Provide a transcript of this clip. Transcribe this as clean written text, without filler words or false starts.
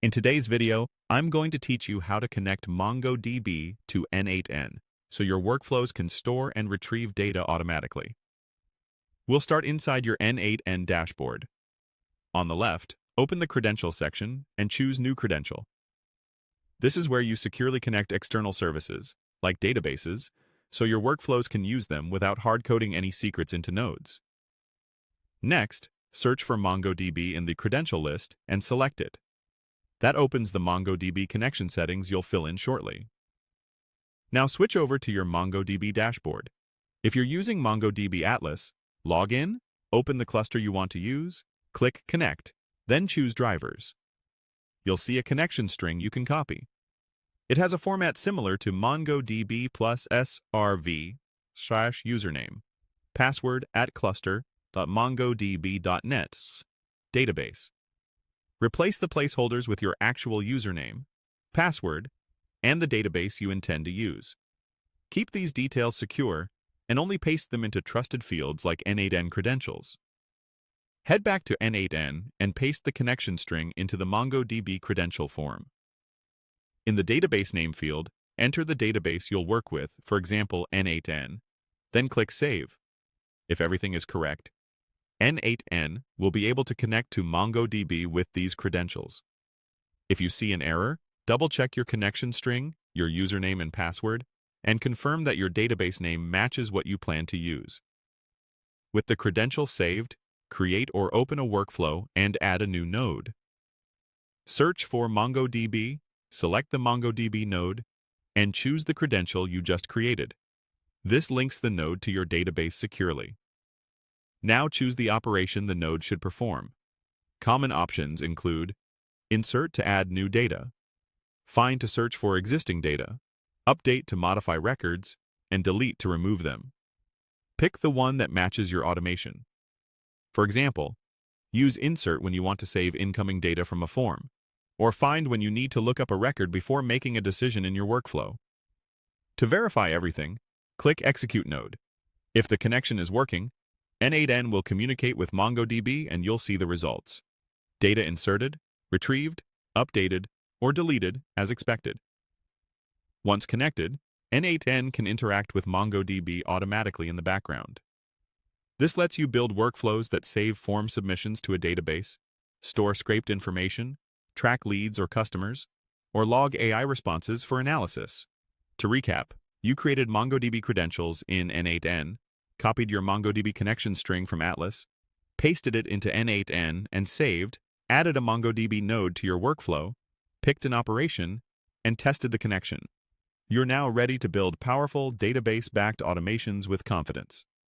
In today's video, I'm going to teach you how to connect MongoDB to n8n so your workflows can store and retrieve data automatically. We'll start inside your n8n dashboard. On the left, open the Credentials section and choose New Credential. This is where you securely connect external services, like databases, so your workflows can use them without hard-coding any secrets into nodes. Next, search for MongoDB in the credential list and select it. That opens the MongoDB connection settings you'll fill in shortly. Now switch over to your MongoDB dashboard. If you're using MongoDB Atlas, log in, open the cluster you want to use, click Connect, then choose Drivers. You'll see a connection string you can copy. It has a format similar to MongoDB plus srv/username, password @cluster.mongodb.net's database. Replace the placeholders with your actual username, password, and the database you intend to use. Keep these details secure and only paste them into trusted fields like n8n credentials. Head back to n8n and paste the connection string into the MongoDB credential form. In the database name field, enter the database you'll work with, for example, n8n, then click Save. If everything is correct, n8n will be able to connect to MongoDB with these credentials. If you see an error, double-check your connection string, your username and password, and confirm that your database name matches what you plan to use. With the credential saved, create or open a workflow and add a new node. Search for MongoDB, select the MongoDB node, and choose the credential you just created. This links the node to your database securely. Now choose the operation the node should perform. Common options include Insert to add new data, Find to search for existing data, Update to modify records, and Delete to remove them. Pick the one that matches your automation. For example, use Insert when you want to save incoming data from a form, or Find when you need to look up a record before making a decision in your workflow. To verify everything, click Execute Node. If the connection is working, n8n will communicate with MongoDB and you'll see the results. Data inserted, retrieved, updated, or deleted as expected. Once connected, n8n can interact with MongoDB automatically in the background. This lets you build workflows that save form submissions to a database, store scraped information, track leads or customers, or log AI responses for analysis. To recap, you created MongoDB credentials in n8n, copied your MongoDB connection string from Atlas, pasted it into n8n and saved, added a MongoDB node to your workflow, picked an operation, and tested the connection. You're now ready to build powerful, database-backed automations with confidence.